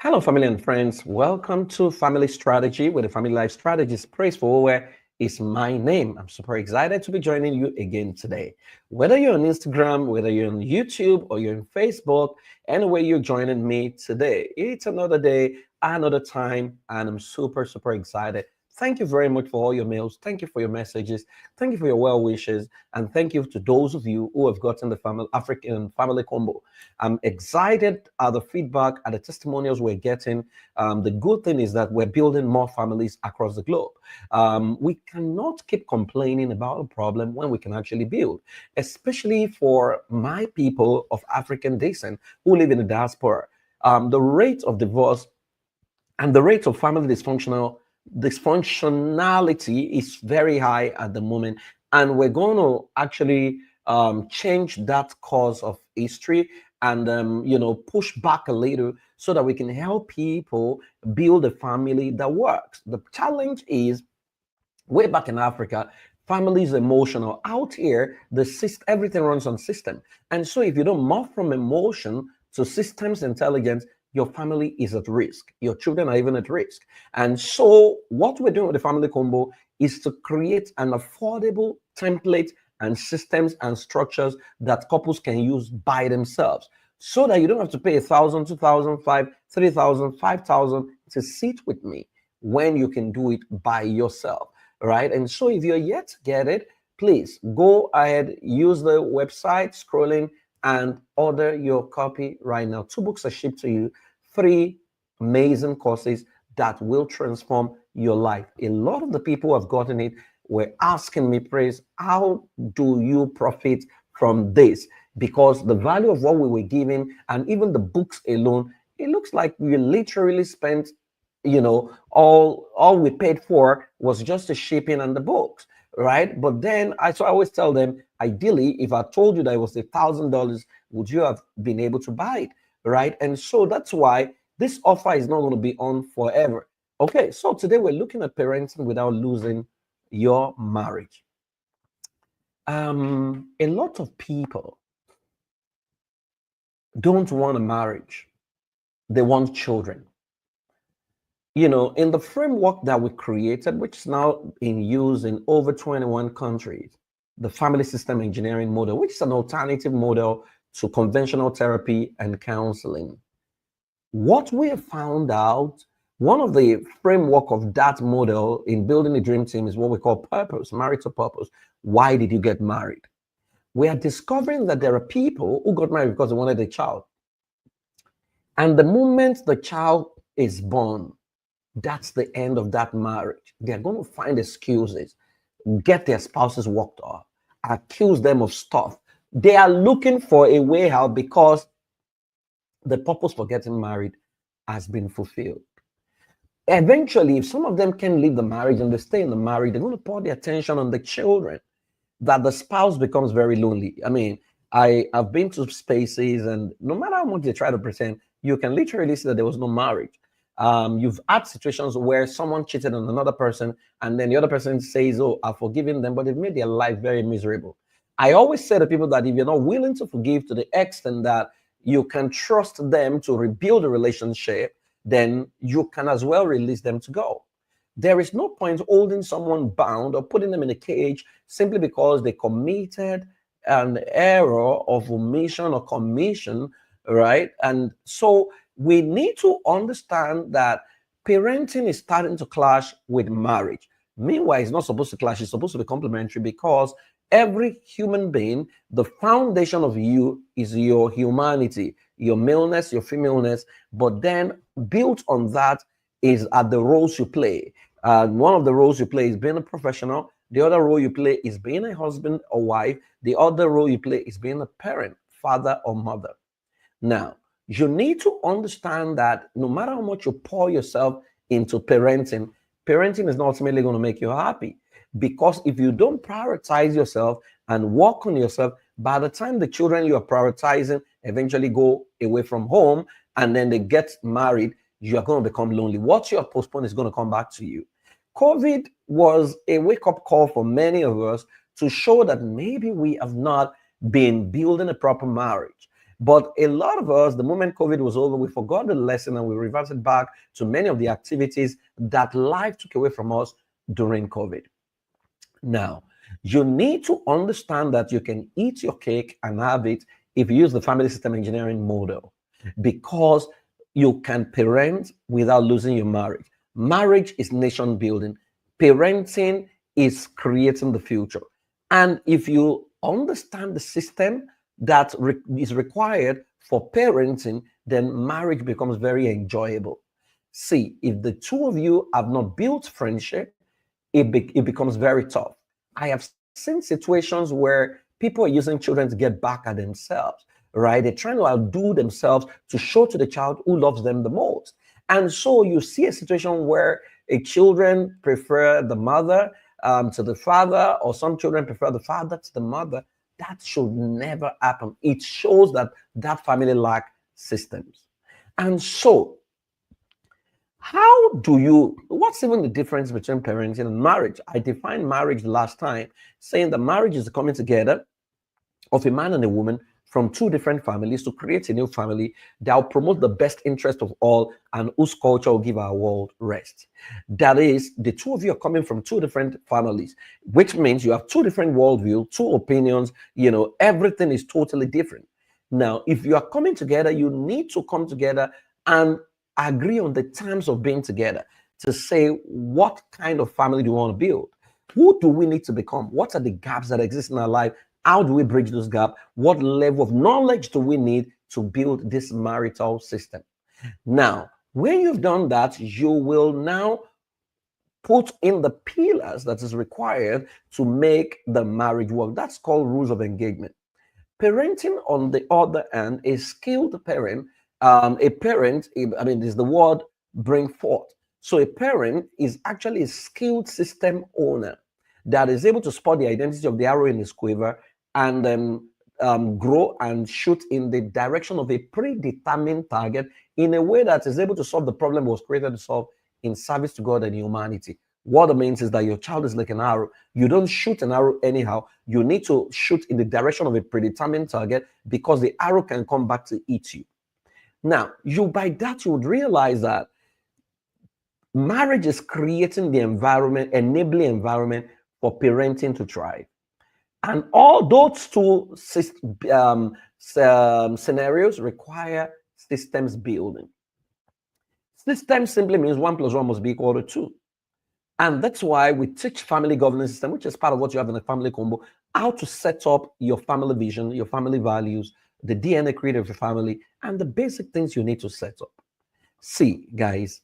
Hello, family and friends. Welcome to Family Strategy, where the Family Life Strategist prays for where is my name. I'm super excited to be joining you again today. Whether you're on Instagram, whether you're on YouTube, or you're on Facebook, anywhere you're joining me today, it's another day, another time, and I'm super excited. Thank you very much for all your mails. Thank you for your messages. Thank you for your well wishes. And thank you to those of you who have gotten the family African family combo. I'm excited at the feedback, at the testimonials we're getting. The good thing is that we're building more families across the globe. We cannot keep complaining about a problem when we can actually build, especially for my people of African descent who live in the diaspora. The rate of divorce and the rate of family dysfunctionality is very high at the moment, and we're going to actually change that course of history and push back a little so that we can help people build a family that works. The challenge is, way back in Africa, family is emotional. Out here, the system, everything runs on system. And so if you don't move from emotion to systems intelligence, your family is at risk. Your children are even at risk. And so what we're doing with the family combo is to create an affordable template and systems and structures that couples can use by themselves, so that you don't have to pay 1,000, 2,000, 3,000, 5,000 to sit with me when you can do it by yourself. Right? And so if you're yet to get it, please go ahead, use the website, scrolling, and order your copy right now. 2 books are shipped to you, 3 amazing courses that will transform your life. A lot of the people who have gotten it were asking me, Praise, how do you profit from this? Because the value of what we were giving and even the books alone, it looks like we literally spent all we paid for was just the shipping and the books, right? But then I always tell them, ideally, if I told you that it was $1,000, would you have been able to buy it, right? And so that's why this offer is not going to be on forever. Okay, so today we're looking at parenting without losing your marriage. A lot of people don't want a marriage, they want children. In the framework that we created, which is now in use in over 21 countries, the family system engineering model, which is an alternative model to conventional therapy and counseling. What we have found out, one of the framework of that model in building a dream team is what we call purpose, married to purpose. Why did you get married? We are discovering that there are people who got married because they wanted a child. And the moment the child is born, that's the end of that marriage. They're going to find excuses, get their spouses walked off, accuse them of stuff. They are looking for a way out because the purpose for getting married has been fulfilled. Eventually, if some of them can leave the marriage and they stay in the marriage, they're going to pour their attention on the children, that the spouse becomes very lonely. I mean, I've been to spaces, and no matter how much they try to pretend, you can literally see that there was no marriage. You've had situations where someone cheated on another person, and then the other person says, "Oh, I've forgiven them," but they've made their life very miserable. I always say to people that if you're not willing to forgive to the extent that you can trust them to rebuild a relationship, then you can as well release them to go. There is no point holding someone bound or putting them in a cage simply because they committed an error of omission or commission, right? And so we need to understand that parenting is starting to clash with marriage. Meanwhile, it's not supposed to clash, it's supposed to be complementary, because every human being, the foundation of you is your humanity, your maleness, your femaleness, but then built on that are the roles you play. One of the roles you play is being a professional. The other role you play is being a husband or wife. The other role you play is being a parent, father or mother. Now, you need to understand that no matter how much you pour yourself into parenting, parenting is not ultimately going to make you happy. Because if you don't prioritize yourself and work on yourself, by the time the children you are prioritizing eventually go away from home and then they get married, you are going to become lonely. What you have postponed is going to come back to you. COVID was a wake-up call for many of us to show that maybe we have not been building a proper marriage. But a lot of us, the moment COVID was over, we forgot the lesson and we reverted back to many of the activities that life took away from us during COVID. Now, you need to understand that you can eat your cake and have it if you use the family system engineering model, because you can parent without losing your marriage. Marriage is nation building, parenting is creating the future. And if you understand the system that is required for parenting, then marriage becomes very enjoyable. See, if the two of you have not built friendship, it becomes very tough. I have seen situations where people are using children to get back at themselves, right? They're trying to outdo themselves to show to the child who loves them the most. And so you see a situation where a children prefer the mother to the father, or some children prefer the father to the mother. That should never happen. It shows that that family lack systems. And so what's even the difference between parenting and marriage? I defined marriage last time saying that marriage is the coming together of a man and a woman from two different families to create a new family that will promote the best interest of all and whose culture will give our world rest. That is, the two of you are coming from two different families, which means you have two different worldviews, two opinions, everything is totally different. Now, if you are coming together, you need to come together and agree on the terms of being together to say, what kind of family do you want to build? Who do we need to become? What are the gaps that exist in our life? How do we bridge those gaps? What level of knowledge do we need to build this marital system? Now, when you've done that, you will now put in the pillars that is required to make the marriage work. That's called rules of engagement. Parenting, on the other hand, a skilled parent, a parent, is the word bring forth. So a parent is actually a skilled system owner that is able to spot the identity of the arrow in his quiver and then grow and shoot in the direction of a predetermined target in a way that is able to solve the problem was created to solve in service to God and humanity. What it means is that your child is like an arrow. You don't shoot an arrow anyhow. You need to shoot in the direction of a predetermined target because the arrow can come back to eat you. Now, by that, you would realize that marriage is creating the environment, enabling environment for parenting to thrive. And all those two scenarios require systems building. System simply means 1 + 1 must be equal to 2. And that's why we teach family governance system, which is part of what you have in a family combo, how to set up your family vision, your family values, the DNA creator of your family, and the basic things you need to set up. See, guys,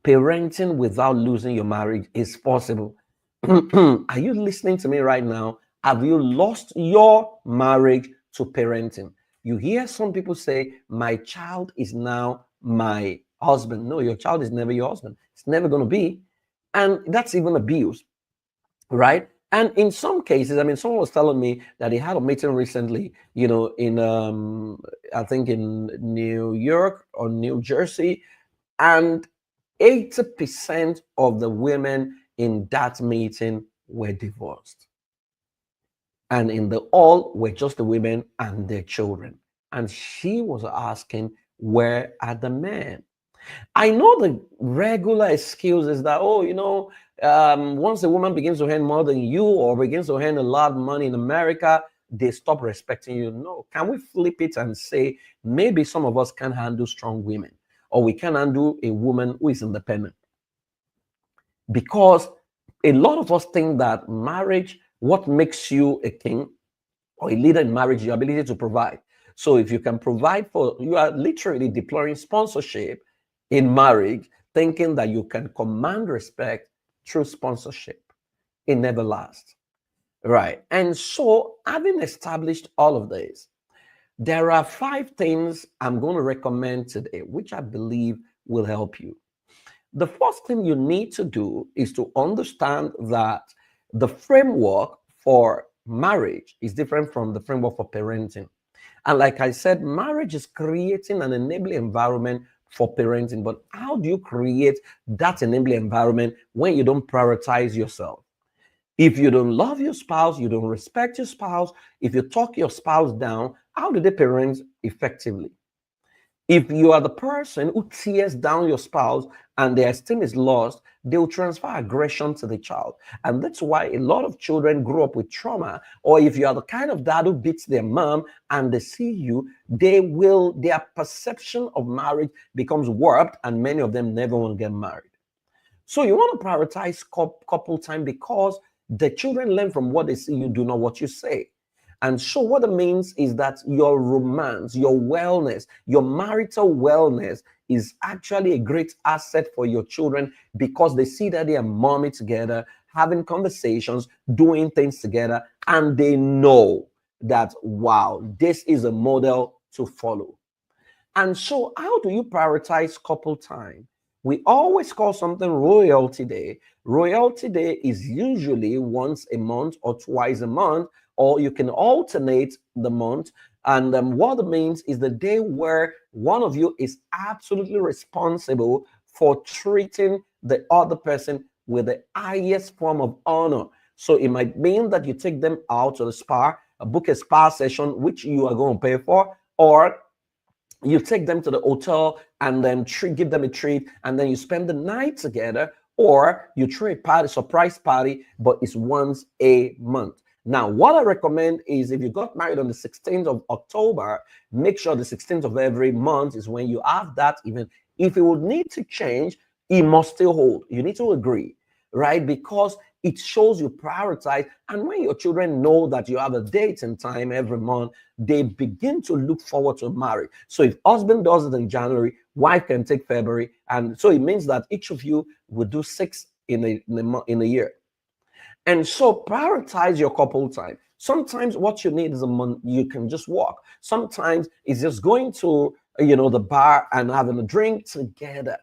parenting without losing your marriage is possible. Are you listening to me right now? Have you lost your marriage to parenting? You hear some people say, my child is now my husband. No, your child is never your husband. It's never going to be. And that's even abuse, right? And in some cases, someone was telling me that he had a meeting recently, in, I think in New York or New Jersey, and 80% of the women in that meeting were divorced. And in the all were just the women and their children. And she was asking, where are the men? I know the regular excuse is that, once a woman begins to earn more than you or begins to earn a lot of money in America, they stop respecting you. No, can we flip it and say, maybe some of us can handle strong women, or we can handle a woman who is independent? Because a lot of us think that marriage, what makes you a king or a leader in marriage, your ability to provide. So if you can provide you are literally deploying sponsorship in marriage, thinking that you can command respect through sponsorship. It never lasts, right? And so, having established all of this, there are 5 things I'm going to recommend today, which I believe will help you. The first thing you need to do is to understand that the framework for marriage is different from the framework for parenting. And like I said, marriage is creating an enabling environment for parenting. But how do you create that enabling environment when you don't prioritize yourself? If you don't love your spouse, you don't respect your spouse, if you talk your spouse down, How do they parent effectively? If you are the person who tears down your spouse and their esteem is lost, they will transfer aggression to the child. And that's why a lot of children grow up with trauma. Or if you are the kind of dad who beats their mom and they see you, their perception of marriage becomes warped, and many of them never want to get married. So you want to prioritize couple time because the children learn from what they see you do, not what you say. And so what it means is that your romance, your wellness, your marital wellness is actually a great asset for your children because they see daddy and mommy together, having conversations, doing things together, and they know that, wow, this is a model to follow. And so how do you prioritize couple time? We always call something Royalty Day. Royalty Day is usually once a month or twice a month, or you can alternate the month. And what it means is the day where one of you is absolutely responsible for treating the other person with the highest form of honor. So it might mean that you take them out to the spa, book a spa session, which you are going to pay for, or you take them to the hotel and then give them a treat, and then you spend the night together, or you throw a party, surprise party, but it's once a month. Now, what I recommend is if you got married on the 16th of October, make sure the 16th of every month is when you have that event. If it would need to change, it must still hold. You need to agree, right? Because it shows you prioritize. And when your children know that you have a date and time every month, they begin to look forward to marriage. So if husband does it in January, wife can take February. And so it means that each of you will do 6 in a year. And so prioritize your couple time. Sometimes what you need is a month you can just walk. Sometimes it's just going to, the bar and having a drink together.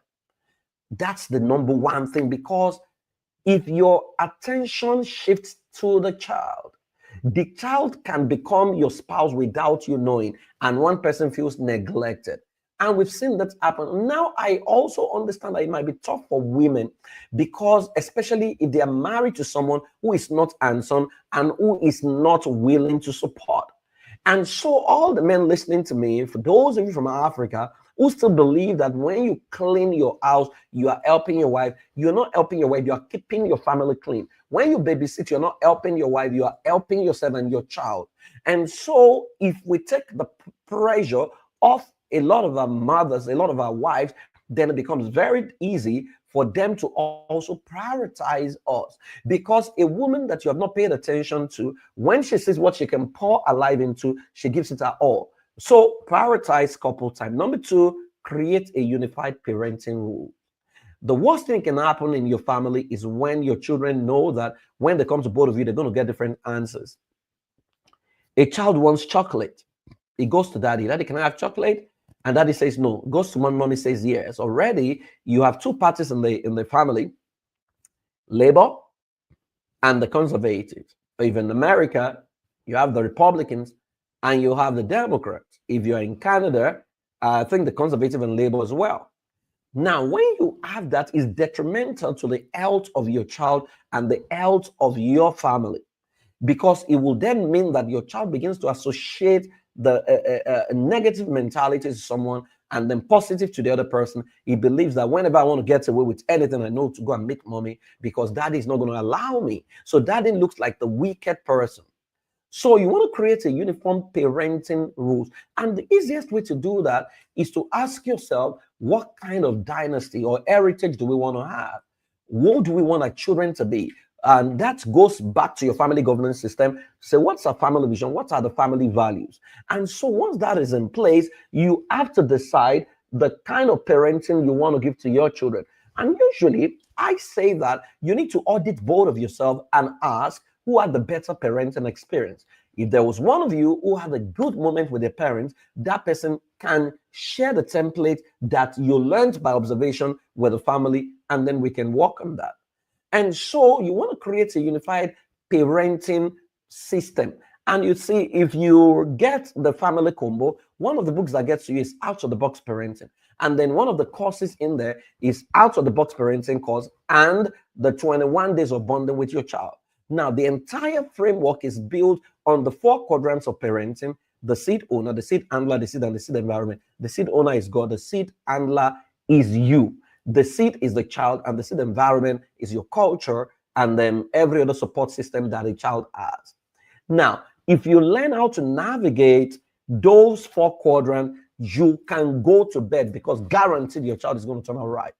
That's the number one thing, because if your attention shifts to the child can become your spouse without you knowing, and one person feels neglected. And we've seen that happen. Now, I also understand that it might be tough for women, because especially if they are married to someone who is not handsome and who is not willing to support. And so all the men listening to me, for those of you from Africa who still believe that when you clean your house, you are helping your wife, you're not helping your wife, you are keeping your family clean. When you babysit, you're not helping your wife, you are helping yourself and your child. And so if we take the pressure off a lot of our mothers, a lot of our wives, then it becomes very easy for them to also prioritize us. Because a woman that you have not paid attention to, when she sees what she can pour her life into, she gives it her all. So prioritize couple time. Number 2, create a unified parenting rule. The worst thing can happen in your family is when your children know that when they come to both of you, they're going to get different answers. A child wants chocolate. He goes to daddy. Daddy, can I have chocolate? And daddy says no. Goes to mom. Mommy says yes. Already, you have two parties in the family: Labor and the Conservatives. Even in America, you have the Republicans and you have the Democrats. If you're in Canada, I think the Conservative and Labor as well. Now, when you have that, it's detrimental to the health of your child and the health of your family, because it will then mean that your child begins to associate the negative mentality to someone and then positive to the other person. He believes that whenever I want to get away with anything, I know to go and make money because daddy is not going to allow me. So daddy looks like the wicked person. So you want to create a uniform parenting rules. And the easiest way to do that is to ask yourself, what kind of dynasty or heritage do we want to have? What do we want our children to be? And that goes back to your family governance system. So what's our family vision? What are the family values? And so once that is in place, you have to decide the kind of parenting you want to give to your children. And usually I say that you need to audit both of yourself and ask, who had the better parenting experience? If there was one of you who had a good moment with their parents, that person can share the template that you learned by observation with the family, and then we can work on that. And so you want to create a unified parenting system. And you see, if you get the family combo, one of the books that gets to you is Out of the Box Parenting. And then one of the courses in there is Out of the Box Parenting course and the 21 days of bonding with your child. Now, the entire framework is built on the 4 quadrants of parenting, the seed owner, the seed handler, the seed, and the seed environment. The seed owner is God, the seed handler is you. The seed is the child, and the seed environment is your culture, and then every other support system that a child has. Now, if you learn how to navigate those four quadrants, you can go to bed because guaranteed your child is going to turn out right.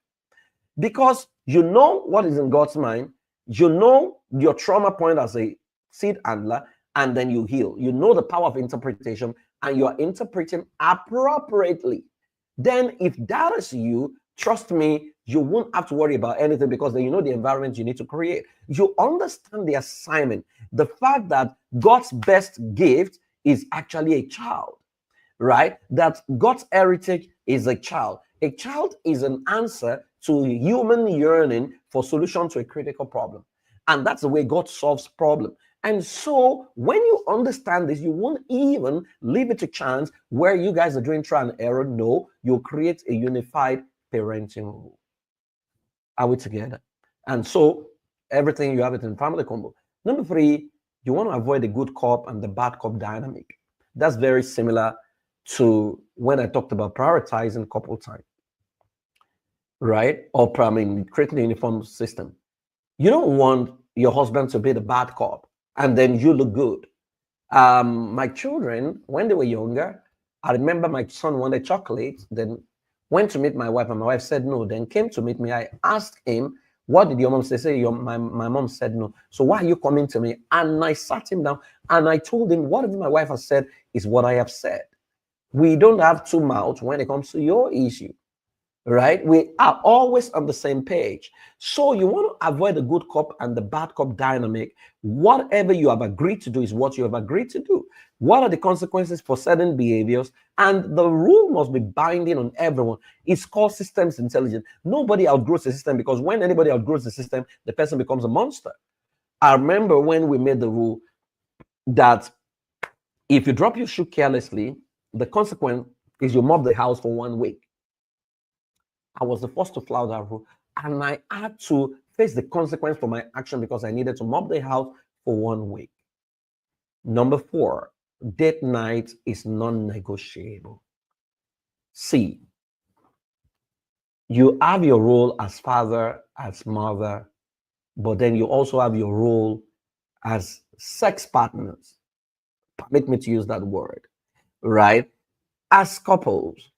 Because you know what is in God's mind, you know your trauma point as a seed handler, and then you heal. You know the power of interpretation, and you are interpreting appropriately. Then, if that is you, trust me, you won't have to worry about anything because then you know the environment you need to create. You understand the assignment, the fact that God's best gift is actually a child, right? That God's heritage is a child. A child is an answer to human yearning for solution to a critical problem. And that's the way God solves problem. And so when you understand this, you won't even leave it to chance where you guys are doing trial and error. No, you'll create a unified parenting rule. Are we together? And so everything you have it in family combo. Number three, you want to avoid the good cop and the bad cop dynamic. That's very similar to when I talked about prioritizing couple time, right? Or creating a uniform system. You don't want your husband to be the bad cop and then you look good. My children, when they were younger, I remember my son wanted chocolate, then went to meet my wife, and my wife said no, then came to meet me. I asked him, what did your mom say? My mom said no. So why are you coming to me? And I sat him down and I told him, whatever my wife has said is what I have said. We don't have two mouths when it comes to your issue, right? We are always on the same page. So you want to avoid the good cop and the bad cop dynamic. Whatever you have agreed to do is what you have agreed to do. What are the consequences for certain behaviors? And the rule must be binding on everyone. It's called systems intelligence. Nobody outgrows the system, because when anybody outgrows the system, the person becomes a monster. I remember when we made the rule that if you drop your shoe carelessly, the consequence is you mop the house for 1 week. I was the first to flout that rule, and I had to face the consequence for my action because I needed to mop the house for 1 week. Number 4, date night is non-negotiable. See, you have your role as father, as mother, but then you also have your role as sex partners. Permit me to use that word, right? As couples,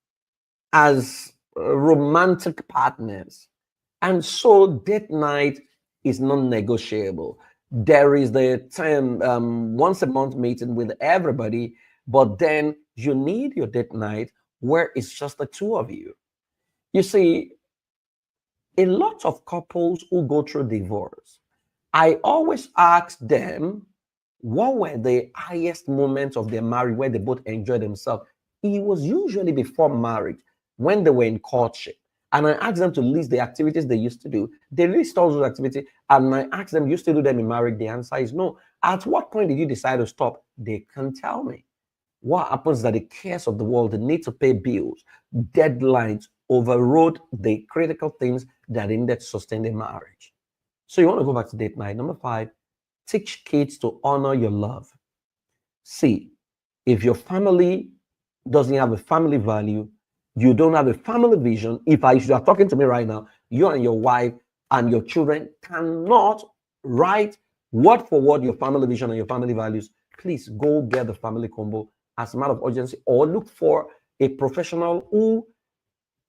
as romantic partners. And so date night is non-negotiable. There is the time once a month meeting with everybody, but then you need your date night where it's just the two of you. You see, a lot of couples who go through divorce, I always ask them, what were the highest moments of their marriage where they both enjoyed themselves? It was usually before marriage, when they were in courtship. And I asked them to list the activities they used to do. They list all those activities, and I asked them, you used to do them in marriage? The answer is no. At what point did you decide to stop? They can't tell me. What happens is that the cares of the world, the need to pay bills, deadlines, overrode the critical things that needed to sustain the marriage. So you want to go back to date night. Number 5, teach kids to honor your love. See, if your family doesn't have a family value, you don't have a family vision. If you are talking to me right now, you and your wife and your children cannot write word for word your family vision and your family values, please go get the family combo as a matter of urgency, or look for a professional who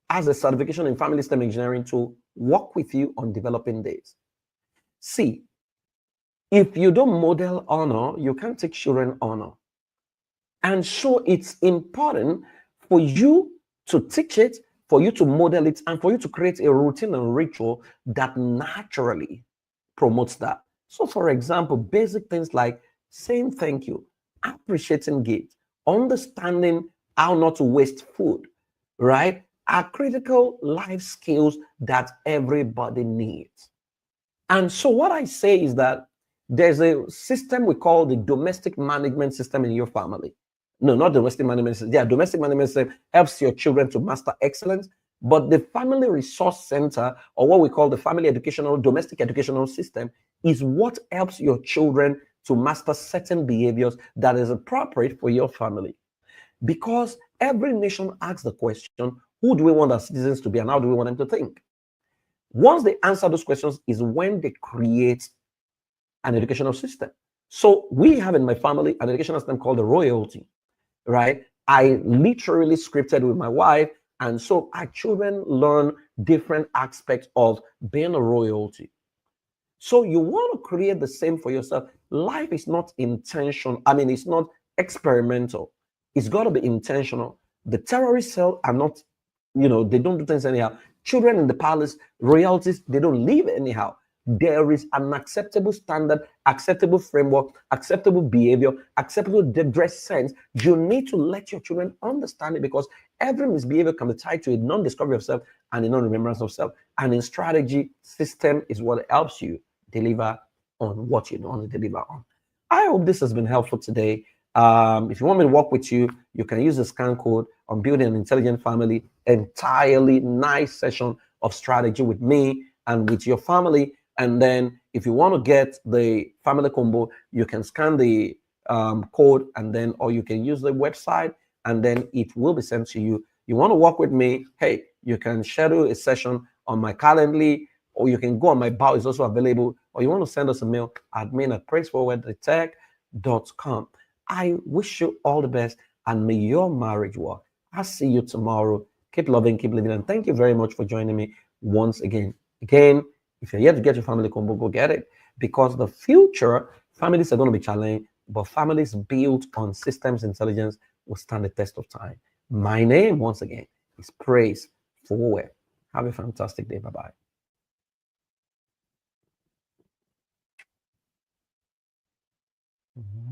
has a certification in family system engineering to work with you on developing this. See, if you don't model honor, you can't take children honor. And so it's important for you to teach it, for you to model it, and for you to create a routine and ritual that naturally promotes that. So, for example, basic things like saying thank you, appreciating gifts, understanding how not to waste food, right, are critical life skills that everybody needs. And so what I say is that there's a system we call the domestic management system in your family. No, not domestic management system. Yeah, domestic management system helps your children to master excellence. But the family resource center, or what we call the family educational, domestic educational system, is what helps your children to master certain behaviors that is appropriate for your family. Because every nation asks the question, who do we want our citizens to be and how do we want them to think? Once they answer those questions is when they create an educational system. So we have in my family an educational system called the royalty, right? I literally scripted with my wife. And so our children learn different aspects of being a royalty. So you want to create the same for yourself. Life is not intentional. I mean, it's not experimental. It's got to be intentional. The terrorist cell are not, they don't do things anyhow. Children in the palace, royalties, they don't live anyhow. There is an acceptable standard, acceptable framework, acceptable behavior, acceptable dress sense. You need to let your children understand it because every misbehavior can be tied to a non-discovery of self and a non-remembrance of self. And in strategy, system is what helps you deliver on what you want to deliver on. I hope this has been helpful today. If you want me to work with you, you can use the scan code on Building an Intelligent Family. Entirely nice session of strategy with me and with your family. And then if you want to get the family combo, you can scan the code and then, or you can use the website and then it will be sent to you. You want to work with me? Hey, you can schedule a session on my Calendly, or you can go on my bio, it's also available, or you want to send us a mail, admin@praisforwardthetech.com. I wish you all the best and may your marriage work. I'll see you tomorrow. Keep loving, keep living, and thank you very much for joining me once again. Again, if you're yet to get your family combo, go get it because the future families are going to be challenged, but families built on systems intelligence will stand the test of time. My name, once again, is Praise Forward. Have a fantastic day. Bye-bye. Mhm.